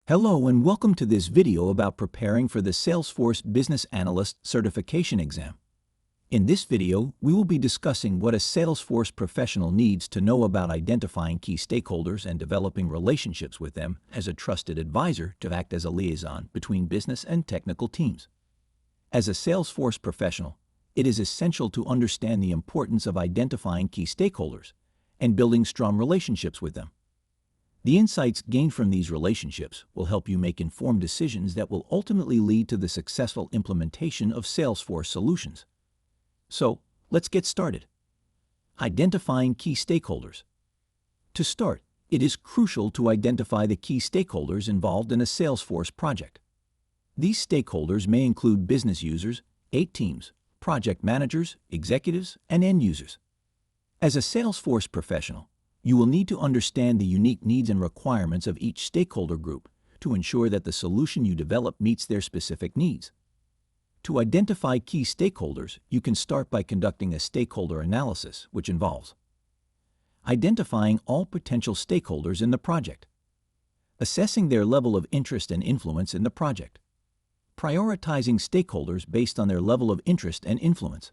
Hello and welcome to this video about preparing for the Salesforce Business Analyst Certification exam. In this video, we will be discussing what a Salesforce professional needs to know about identifying key stakeholders and developing relationships with them as a trusted advisor to act as a liaison between business and technical teams. As a Salesforce professional, it is essential to understand the importance of identifying key stakeholders and building strong relationships with them. The insights gained from these relationships will help you make informed decisions that will ultimately lead to the successful implementation of Salesforce solutions. So, let's get started. Identifying key stakeholders. To start, it is crucial to identify the key stakeholders involved in a Salesforce project. These stakeholders may include business users, teams, project managers, executives, and end users. As a Salesforce professional, you will need to understand the unique needs and requirements of each stakeholder group to ensure that the solution you develop meets their specific needs. To identify key stakeholders, you can start by conducting a stakeholder analysis, which involves identifying all potential stakeholders in the project, assessing their level of interest and influence in the project, prioritizing stakeholders based on their level of interest and influence.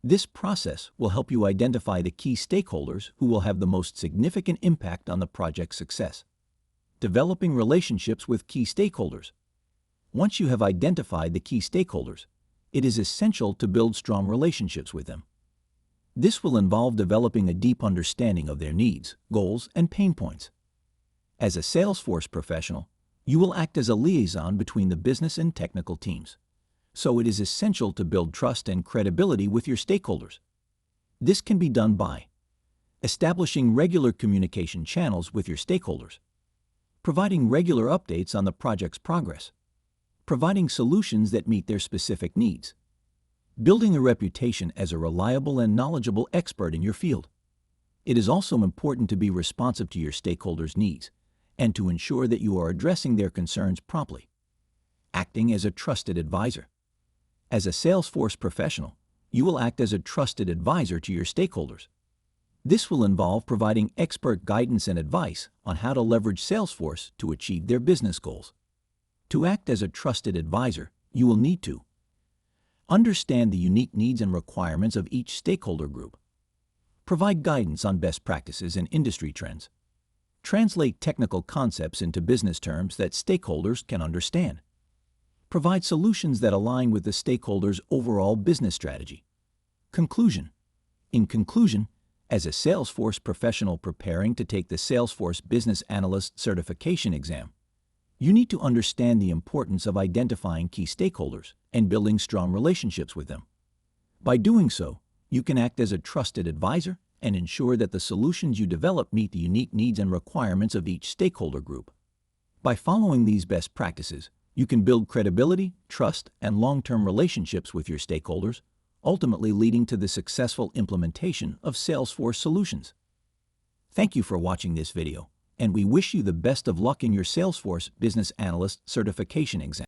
This process will help you identify the key stakeholders who will have the most significant impact on the project's success. Developing relationships with key stakeholders. Once you have identified the key stakeholders, it is essential to build strong relationships with them. This will involve developing a deep understanding of their needs, goals, and pain points. As a Salesforce professional, you will act as a liaison between the business and technical teams. So it is essential to build trust and credibility with your stakeholders. This can be done by establishing regular communication channels with your stakeholders, providing regular updates on the project's progress, providing solutions that meet their specific needs, building a reputation as a reliable and knowledgeable expert in your field. It is also important to be responsive to your stakeholders' needs and to ensure that you are addressing their concerns promptly. Acting as a trusted advisor. As a Salesforce professional, you will act as a trusted advisor to your stakeholders. This will involve providing expert guidance and advice on how to leverage Salesforce to achieve their business goals. To act as a trusted advisor, you will need to understand the unique needs and requirements of each stakeholder group, provide guidance on best practices and industry trends, translate technical concepts into business terms that stakeholders can understand, provide solutions that align with the stakeholders' overall business strategy. Conclusion. In conclusion, as a Salesforce professional preparing to take the Salesforce Business Analyst Certification exam, you need to understand the importance of identifying key stakeholders and building strong relationships with them. By doing so, you can act as a trusted advisor and ensure that the solutions you develop meet the unique needs and requirements of each stakeholder group. By following these best practices, you can build credibility, trust, and long-term relationships with your stakeholders, ultimately leading to the successful implementation of Salesforce solutions. Thank you for watching this video, and we wish you the best of luck in your Salesforce Business Analyst Certification exam.